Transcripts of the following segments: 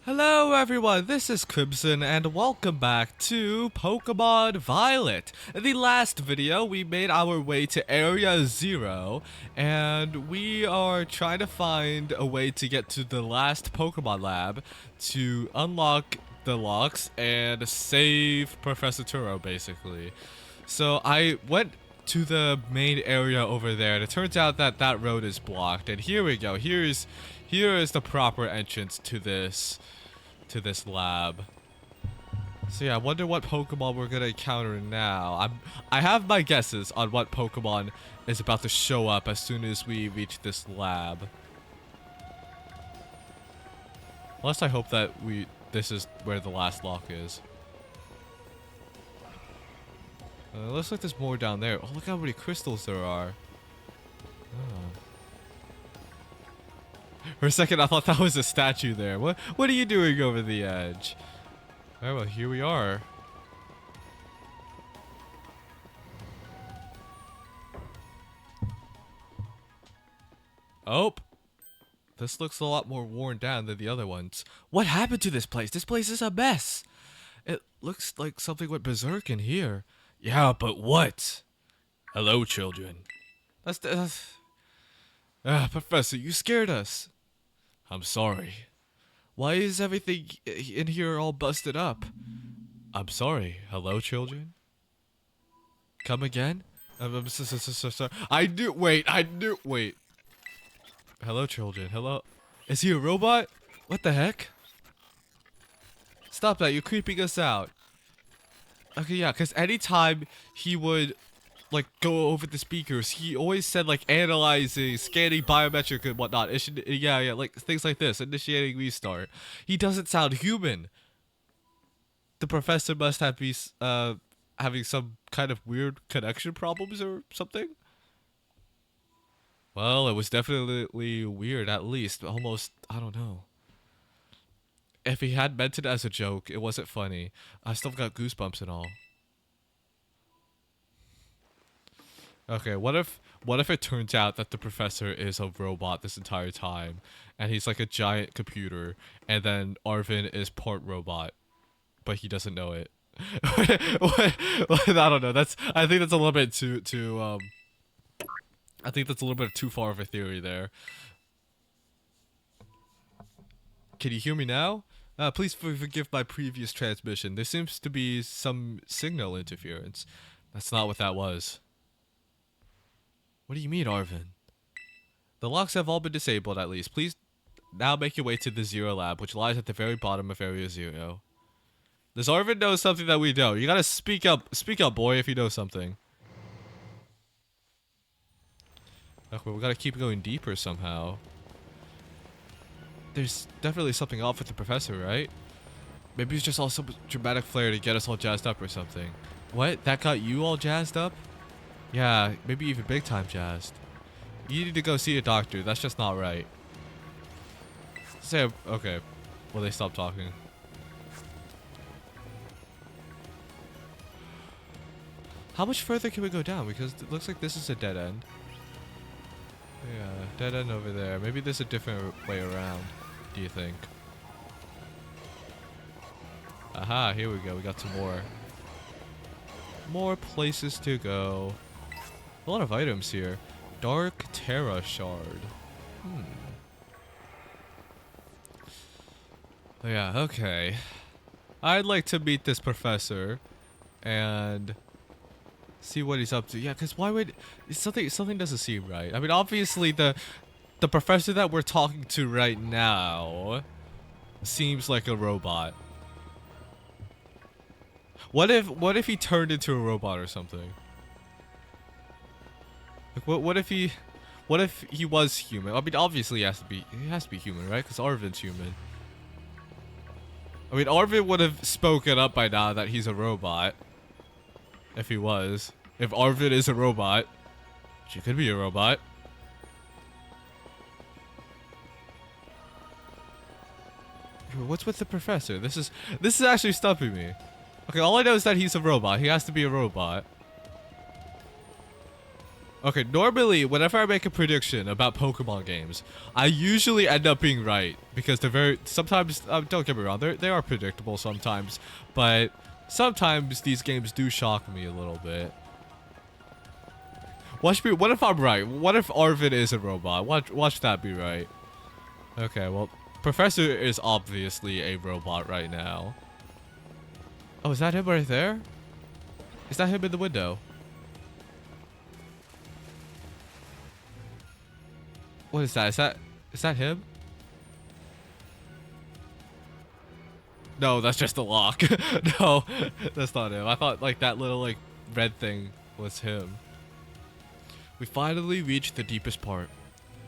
Hello everyone, this is Crimson and welcome back to Pokemon Violet. In the last video, we made our way to Area 0 and we are trying to find a way to get to the last Pokemon lab to unlock the locks and save Professor Turo, basically. So I went to the main area over there and it turns out that that road is blocked, and here we go. Here is the proper entrance to this lab. So yeah, I wonder what Pokemon we're gonna encounter now. I have my guesses on what Pokemon is about to show up as soon as we reach this lab. Unless I hope that this is where the last lock is. Looks like there's more down there. Oh, look how many crystals there are. Oh. For a second, I thought that was a statue there. What are you doing over the edge? Oh, well, here we are. Oh. This looks a lot more worn down than the other ones. What happened to this place? This place is a mess. It looks like something went berserk in here. Yeah, but what? Hello, children. Professor, you scared us. I'm sorry. Why is everything in here all busted up? I'm sorry. Hello, children? Come again? I'm so sorry. Wait. Hello, children. Hello? Is he a robot? What the heck? Stop that. You're creeping us out. Okay, yeah, because anytime he would like go over the speakers, he always said like analyzing, scanning biometric and whatnot. Yeah, like things like this, initiating restart. He doesn't sound human. The professor must have be having some kind of weird connection problems or something. Well, it was definitely weird, at least. Almost, I don't know. If he had meant it as a joke, it wasn't funny. I still got goosebumps and all. Okay, what if it turns out that the professor is a robot this entire time, and he's like a giant computer, and then Arvin is part robot, but he doesn't know it? I don't know. I think that's a little bit too I think that's a little bit too far of a theory there. Can you hear me now? Please forgive my previous transmission. There seems to be some signal interference. That's not what that was. What do you mean, Arvin? The locks have all been disabled, at least. Please now make your way to the Zero Lab, which lies at the very bottom of Area 0. Does Arvin know something that we don't? You gotta speak up, boy, if you know something. Okay, we gotta keep going deeper somehow. There's definitely something off with the professor, right? Maybe it's just all some dramatic flair to get us all jazzed up or something. What? That got you all jazzed up? Yeah, maybe even big time jazzed. You need to go see a doctor. That's just not right. Okay. Well, they stopped talking. How much further can we go down? Because it looks like this is a dead end. Yeah, dead end over there. Maybe there's a different way around. Do you think? Aha, here we go. We got some more places to go. A lot of items here. Dark Terra Shard. Yeah, okay. I'd like to meet this professor and see what he's up to. Yeah, because why would something doesn't seem right. I mean, obviously the professor that we're talking to right now seems like a robot. What if he turned into a robot or something? Like, what if he was human? I mean, obviously he has to be human, right? Because Arvin's human. I mean, Arvin would have spoken up by now that he's a robot. If he was. If Arvin is a robot, she could be a robot. What's with the professor? This is actually stumping me. Okay, all I know is that he's a robot. He has to be a robot. Okay, normally, whenever I make a prediction about Pokemon games, I usually end up being right because they're very. Sometimes, don't get me wrong, they are predictable sometimes, but sometimes these games do shock me a little bit. Watch me. What if I'm right? What if Arvin is a robot? Watch that be right. Okay, well, Professor is obviously a robot right now. Oh, is that him right there? Is that him in the window? What is that? Is that him? No, that's just a lock. No, that's not him. I thought like that little like red thing was him. We finally reached the deepest part.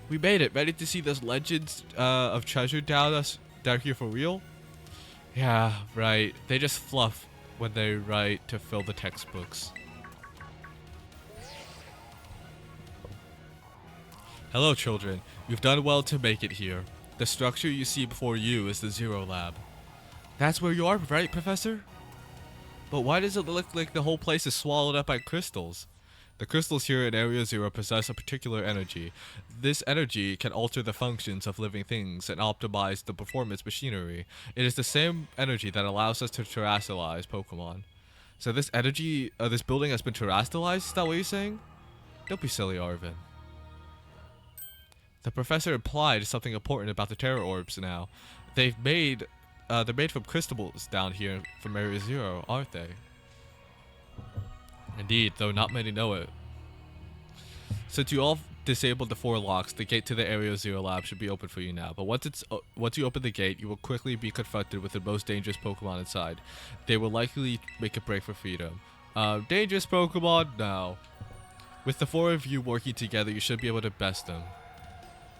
We made it. Ready to see those legends of treasure down here for real? Yeah, right. They just fluff when they write to fill the textbooks. Hello, children. You've done well to make it here. The structure you see before you is the Zero Lab. That's where you are, right, Professor? But why does it look like the whole place is swallowed up by crystals? The crystals here in Area Zero possess a particular energy. This energy can alter the functions of living things and optimize the performance machinery. It is the same energy that allows us to terrestrialize Pokemon. So this energy, this building has been terrestrialized? Is that what you're saying? Don't be silly, Arvin. The professor implied something important about the Terror Orbs now. They're made from crystals down here from Area Zero, aren't they? Indeed, though not many know it. Since you all disabled the 4 locks, the gate to the Area Zero lab should be open for you now. But once you open the gate, you will quickly be confronted with the most dangerous Pokemon inside. They will likely make a break for freedom. Dangerous Pokemon? No. With the 4 of you working together, you should be able to best them.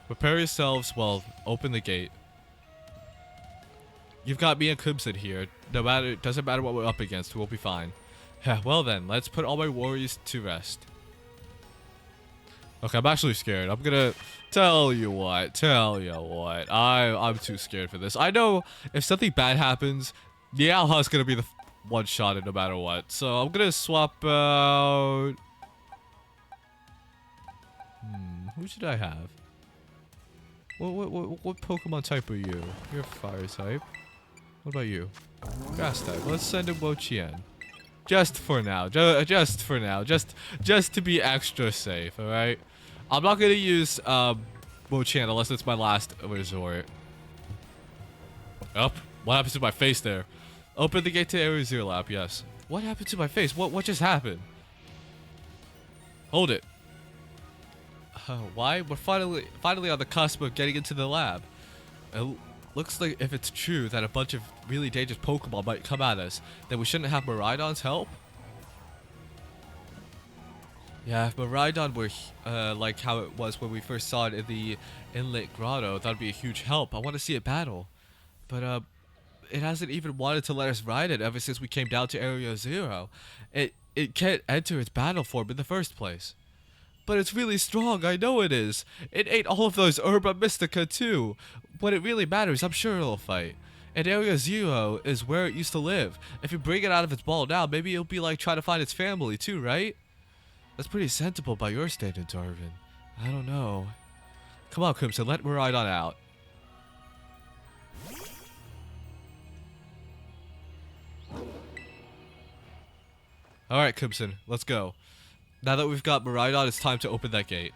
Prepare yourselves, well, open the gate. You've got me and Crimson here. Doesn't matter what we're up against, we'll be fine. Well then, let's put all my worries to rest. Okay, I'm actually scared. I'm gonna tell you what. I'm too scared for this. I know if something bad happens, the Alha's gonna be the one shot no matter what. So I'm gonna swap out. Who should I have? What Pokemon type are you? You're fire type. What about you? Grass type. Let's send him Wo-Chien. Just for now. Just for now. Just to be extra safe, alright? I'm not gonna use Wo-Chien unless it's my last resort. Oh, what happened to my face there? Open the gate to Area Zero Lab, yes. What happened to my face? What just happened? Hold it. Why? We're finally on the cusp of getting into the lab. It looks like if it's true that a bunch of really dangerous Pokemon might come at us, then we shouldn't have Miraidon's help? Yeah, if Miraidon were like how it was when we first saw it in the Inlet Grotto, that'd be a huge help. I want to see it battle. But it hasn't even wanted to let us ride it ever since we came down to Area Zero. It can't enter its battle form in the first place. But it's really strong, I know it is. It ate all of those Herba Mystica too. When it really matters, I'm sure it'll fight. And Area Zero is where it used to live. If you bring it out of its ball now, maybe it'll be like trying to find its family too, right? That's pretty sensible by your standards, Arvin. I don't know. Come on, Crimson, let Miraidon out. Alright, Crimson, let's go. Now that we've got Miraidon, it's time to open that gate.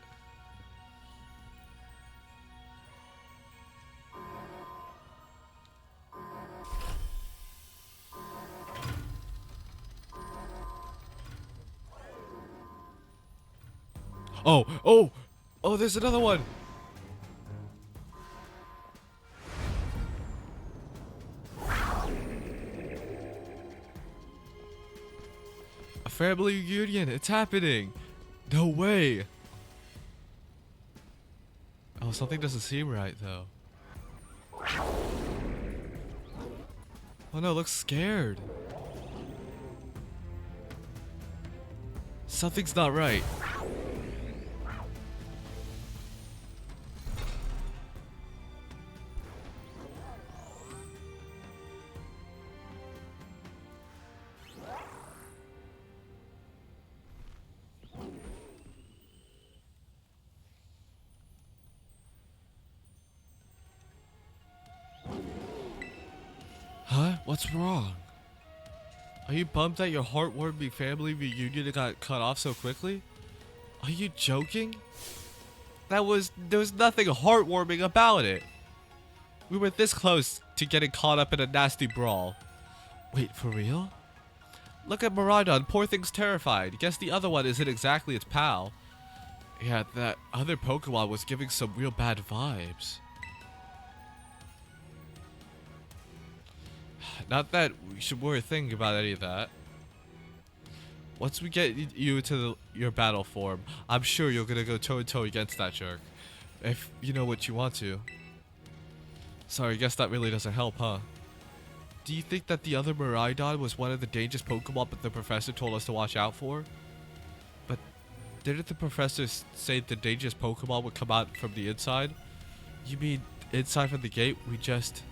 Oh, there's another one. A family reunion, it's happening. No way. Oh, something doesn't seem right though. Oh no, looks scared. Something's not right. Huh? What's wrong? Are you bummed that your heartwarming family reunion got cut off so quickly? Are you joking? There was nothing heartwarming about it. We were this close to getting caught up in a nasty brawl. Wait, for real? Look at Miraidon, poor thing's terrified. Guess the other one isn't exactly its pal. Yeah, that other Pokemon was giving some real bad vibes. Not that we should worry thinking about any of that. Once we get you into your battle form, I'm sure you're gonna go toe-to-toe against that jerk. If you know what you want to. Sorry, I guess that really doesn't help, huh? Do you think that the other Miraidon was one of the dangerous Pokemon that the professor told us to watch out for? But didn't the professor say the dangerous Pokemon would come out from the inside? You mean inside from the gate? We just...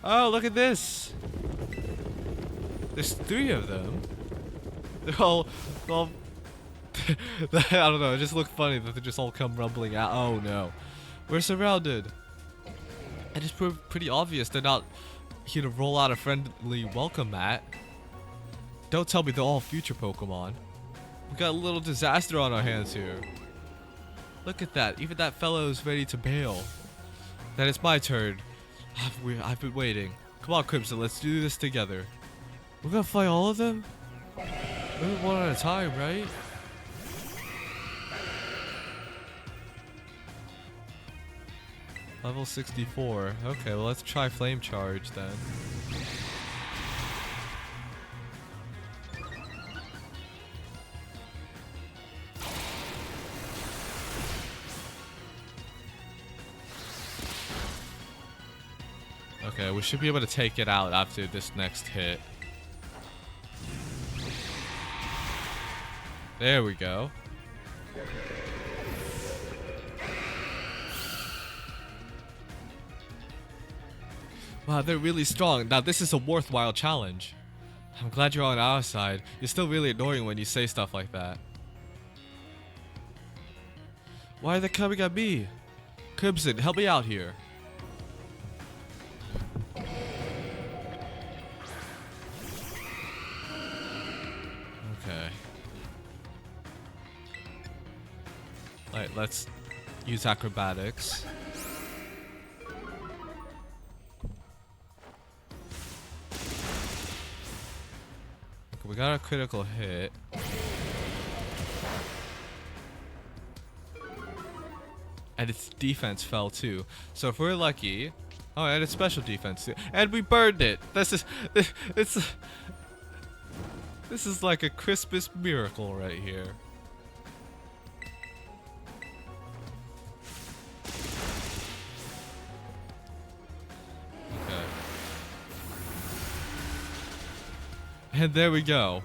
Oh, look at this! There's 3 of them. They're all I don't know, it just looked funny that they just all come rumbling out. Oh no. We're surrounded. And it's pretty obvious they're not here to roll out a friendly welcome mat. Don't tell me they're all future Pokemon. We got a little disaster on our hands here. Look at that, even that fellow is ready to bail. Then it's my turn. I've been waiting. Come on, Crimson, let's do this together. We're gonna fight all of them? Maybe one at a time, right? Level 64. Okay, well let's try Flame Charge then. Okay, we should be able to take it out after this next hit. There we go. Wow, they're really strong. Now this is a worthwhile challenge. I'm glad you're on our side. You're still really annoying when you say stuff like that. Why are they coming at me? Crimson, help me out here. Okay. Alright, let's use acrobatics. We got a critical hit. And its defense fell too. So if we're lucky... Oh, and its special defense too. And we burned it! This is like a Christmas miracle right here. Okay. And there we go.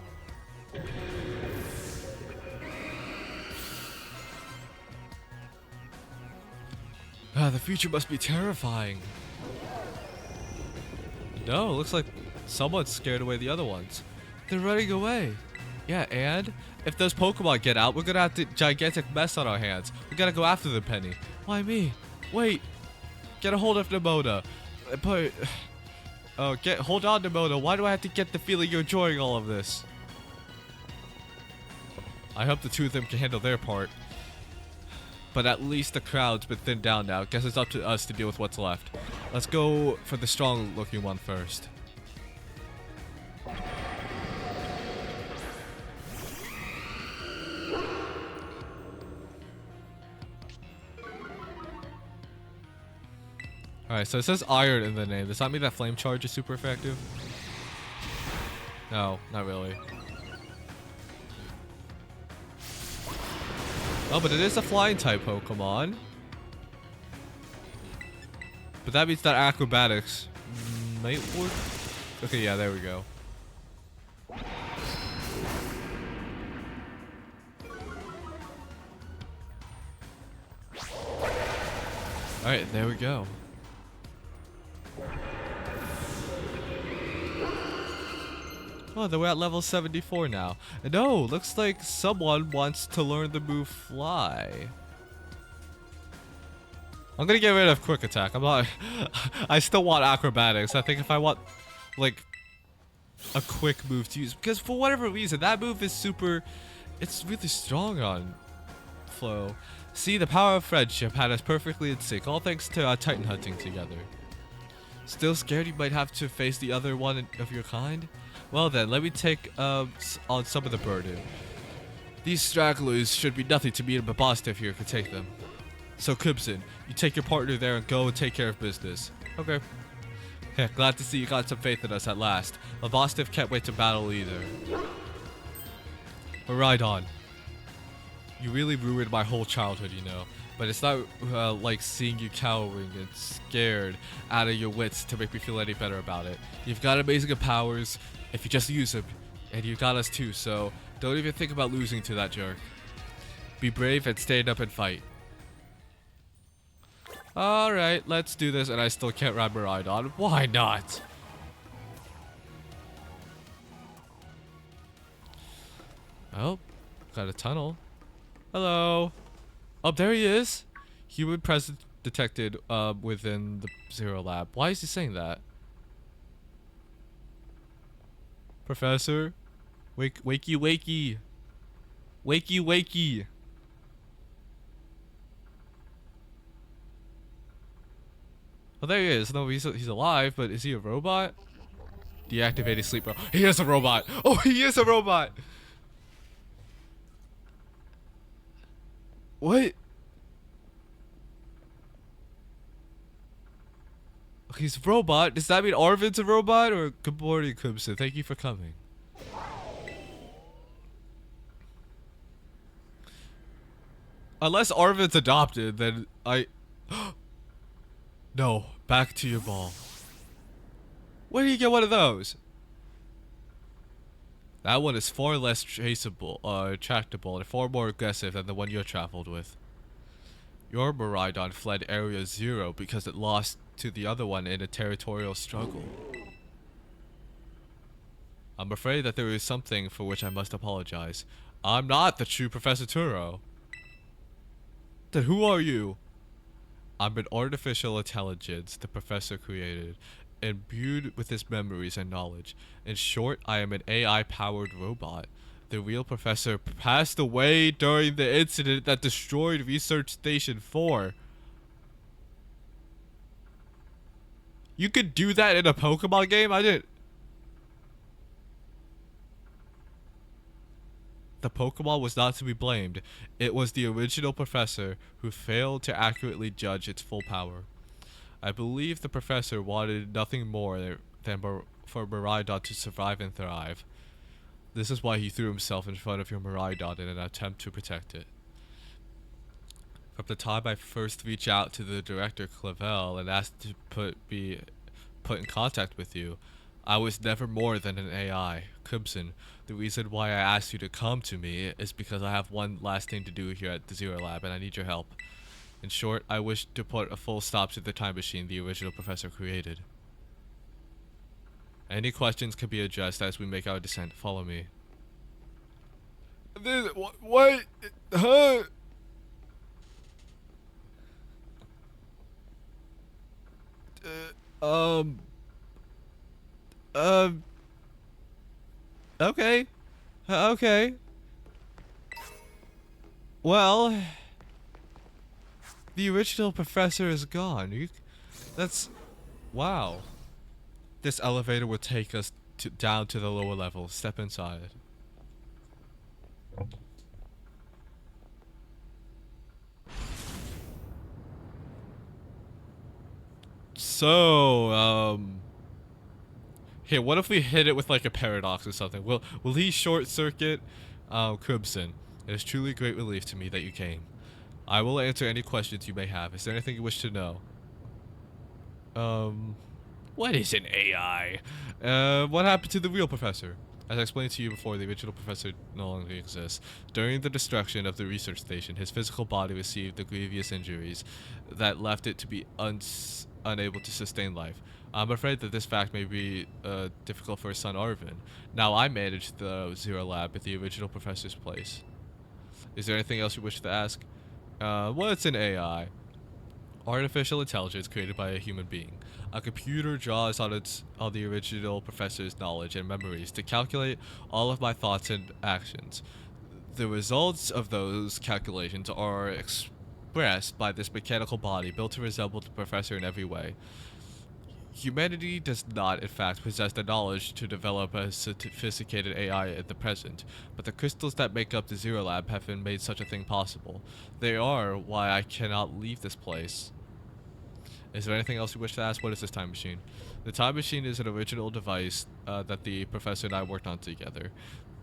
Ah, the future must be terrifying. No, looks like someone scared away the other ones. They're running away. Yeah, and if those Pokemon get out, we're gonna have a gigantic mess on our hands. We gotta go after them, Penny. Why me? Wait. Get a hold of Nemona. Oh, hold on, Nemona. Why do I have to get the feeling you're enjoying all of this? I hope the 2 of them can handle their part. But at least the crowd's been thinned down now. Guess it's up to us to deal with what's left. Let's go for the strong looking one first. Alright, so it says iron in the name. Does that mean that flame charge is super effective? No, not really. Oh, but it is a flying type Pokemon. But that means that acrobatics might work. Okay, yeah, there we go. Alright, there we go. Oh, we're at level 74 now. No, looks like someone wants to learn the move Fly. I'm gonna get rid of quick attack. I'm not. I still want acrobatics. I think if I want, like, a quick move to use, because for whatever reason that move is super. It's really strong on Flo. See, the power of friendship had us perfectly in sync, all thanks to Titan hunting together. Still scared you might have to face the other one of your kind? Well then, let me take on some of the burden. These stragglers should be nothing to me, and Bostif here could take them. So Crimson, you take your partner there and go and take care of business. Okay. Yeah, glad to see you got some faith in us at last. Bostif can't wait to battle either. But right on. You really ruined my whole childhood, you know. But it's not like seeing you cowering and scared out of your wits to make me feel any better about it. You've got amazing powers if you just use them. And you got us too, so don't even think about losing to that jerk. Be brave and stand up and fight. Alright, let's do this, and I still can't ride Miraidon. Why not? Oh, got a tunnel. Hello. Oh, there he is. Human presence detected within the Zero Lab. Why is he saying that? Professor? Wakey, wakey. Wakey, wakey. Oh, there he is. No, he's alive, but is he a robot? Deactivated sleep mode. He is a robot. Oh, he is a robot. What? He's a robot. Does that mean Arvin's a robot? Or good morning, Crimson. Thank you for coming. Unless Arvin's adopted, then I... No, back to your ball. Where do you get one of those? That one is far less tractable, and far more aggressive than the one you traveled with. Your Miraidon fled Area Zero because it lost to the other one in a territorial struggle. I'm afraid that there is something for which I must apologize. I'm not the true Professor Turo. Then who are you? I'm an artificial intelligence the professor created, imbued with his memories and knowledge. In short, I am an AI-powered robot. The real professor passed away during the incident that destroyed Research Station 4. You could do that in a Pokemon game? I didn't... The Pokemon was not to be blamed. It was the original professor who failed to accurately judge its full power. I believe the professor wanted nothing more than for Miraidon to survive and thrive. This is why he threw himself in front of your Miraidon in an attempt to protect it. From the time I first reached out to the director Clavel and asked to be put in contact with you, I was never more than an AI. Crimson, the reason why I asked you to come to me is because I have one last thing to do here at the Zero Lab and I need your help. In short, I wish to put a full stop to the time machine the original professor created. Any questions can be addressed as we make our descent. Follow me. What? Huh? Okay. Okay. Well, the original professor is gone. That's... Wow. This elevator will take us down to the lower level. Step inside. So, here, what if we hit it with like a paradox or something? Will he short circuit? Crimson, it is truly a great relief to me that you came. I will answer any questions you may have. Is there anything you wish to know? What is an AI? What happened to the real professor? As I explained to you before, the original professor no longer exists. During the destruction of the research station, his physical body received the grievous injuries that left it to be unable to sustain life. I'm afraid that this fact may be difficult for his son Arvin. Now I manage the Zero Lab at the original professor's place. Is there anything else you wish to ask? What's an AI? Artificial intelligence created by a human being. A computer draws on the original professor's knowledge and memories to calculate all of my thoughts and actions. The results of those calculations are expressed by this mechanical body built to resemble the professor in every way. Humanity does not, in fact, possess the knowledge to develop a sophisticated AI at the present, but the crystals that make up the Zero Lab have been made such a thing possible. They are why I cannot leave this place. Is there anything else you wish to ask? What is this time machine? The time machine is an original device that the professor and I worked on together.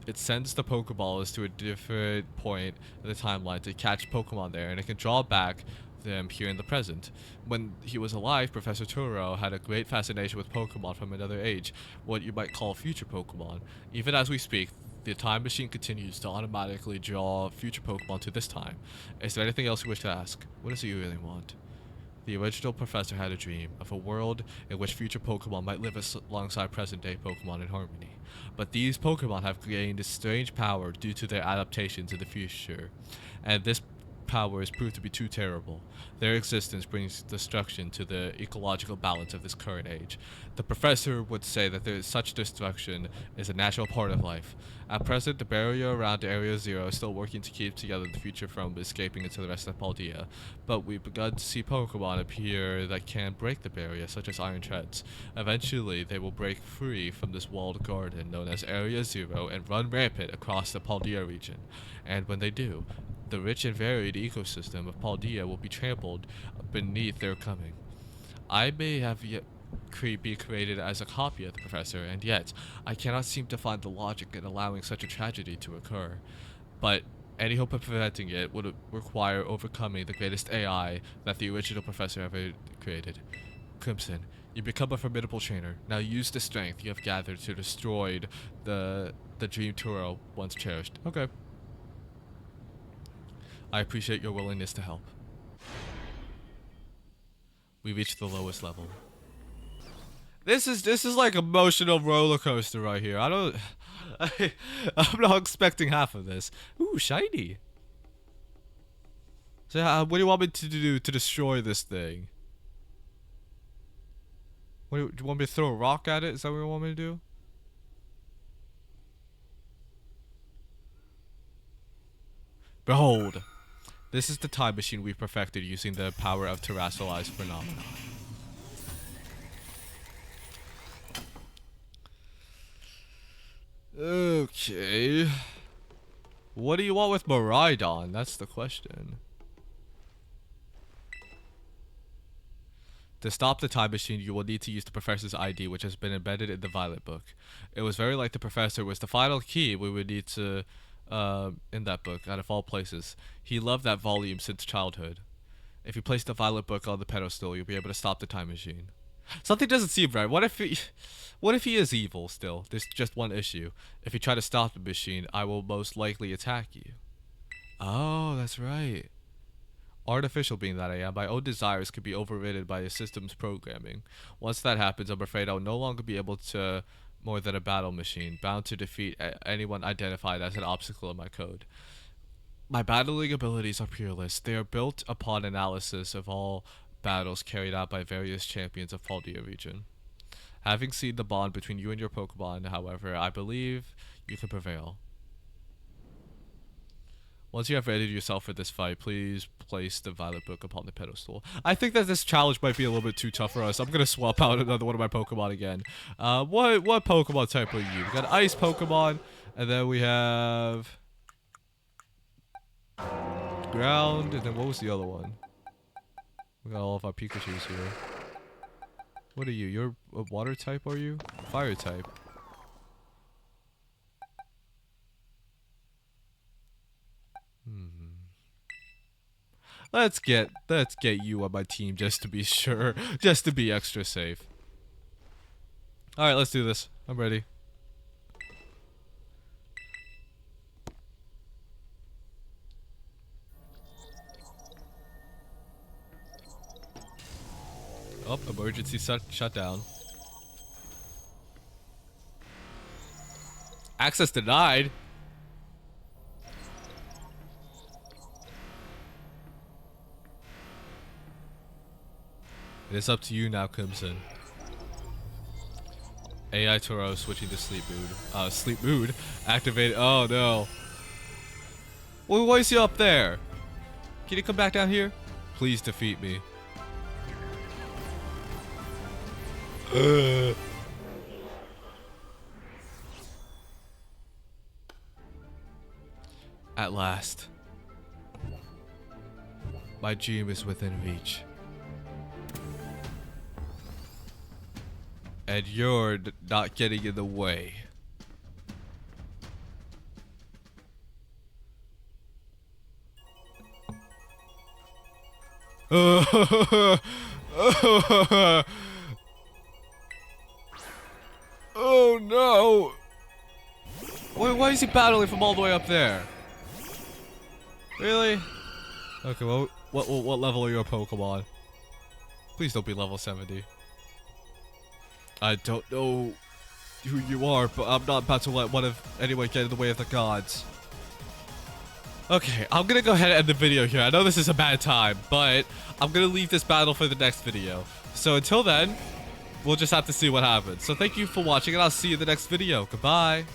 It sends the Pokeballs to a different point in the timeline to catch Pokemon there, and it can draw back them here in the present. When he was alive, Professor Turo had a great fascination with Pokemon from another age, what you might call future Pokemon. Even as we speak, the time machine continues to automatically draw future Pokemon to this time. Is there anything else you wish to ask? What is it you really want? The original professor had a dream of a world in which future Pokemon might live alongside present-day Pokemon in harmony. But these Pokemon have gained a strange power due to their adaptation to the future, and this power is proved to be too terrible. Their existence brings destruction to the ecological balance of this current age. The professor would say that such destruction is a natural part of life. At present, the barrier around Area Zero is still working to keep together the future from escaping into the rest of Paldea, but we've begun to see Pokemon appear that can break the barrier, such as Iron Treads. Eventually, they will break free from this walled garden known as Area Zero and run rampant across the Paldea region. And when they do, the rich and varied ecosystem of Paldea will be trampled beneath their coming. I may have yet be created as a copy of the professor, and yet I cannot seem to find the logic in allowing such a tragedy to occur. But any hope of preventing it would require overcoming the greatest AI that the original professor ever created. Crimson, you become a formidable trainer. Now use the strength you have gathered to destroy the dream Turo once cherished. Okay. I appreciate your willingness to help. We reached the lowest level. This is like emotional roller coaster right here. I'm not expecting half of this. Ooh, shiny. So what do you want me to do to destroy this thing? Do you want me to throw a rock at it? Is that what you want me to do? Behold. This is the time machine we perfected using the power of terrestrialized phenomena. Okay. What do you want with Miraidon? That's the question. To stop the time machine, you will need to use the professor's ID, which has been embedded in the Violet book. It was very like the professor was the final key we would need to in that book, out of all places. He loved that volume since childhood. If you place the Violet book on the pedestal, you'll be able to stop the time machine. Something doesn't seem right. What if he is evil still? There's just one issue. If you try to stop the machine, I will most likely attack you. Oh, that's right. Artificial being that I am, my own desires could be overridden by a system's programming. Once that happens, I'm afraid I'll no longer be able to more than a battle machine, bound to defeat anyone identified as an obstacle in my code. My battling abilities are peerless. They are built upon analysis of all battles carried out by various champions of Paldea region. Having seen the bond between you and your Pokemon, however, I believe you can prevail. Once you have readied yourself for this fight, please place the Violet book upon the pedestal. I think that this challenge might be a little bit too tough for us. I'm gonna swap out another one of my Pokemon again. What Pokemon type are you? We got Ice Pokemon, and then we have Ground, and then what was the other one? We got all of our Pikachus here. What are you? You're a Water type, are you? Fire type. Let's get you on my team just to be sure, just to be extra safe. All right, let's do this. I'm ready. Oh, emergency shutdown. Access denied. It is up to you now, Crimson. AI Turo switching to sleep mood. Sleep mood? Activated. Oh no. Well, why is he up there? Can you come back down here? Please defeat me. At last. My dream is within reach. And you're not getting in the way. Oh no! Why is he battling from all the way up there? Really? Okay, well, what level are your Pokemon? Please don't be level 70. I don't know who you are, but I'm not about to let anyone get in the way of the gods. Okay, I'm gonna go ahead and end the video here. I know this is a bad time, but I'm gonna leave this battle for the next video. So until then, we'll just have to see what happens. So thank you for watching, and I'll see you in the next video. Goodbye.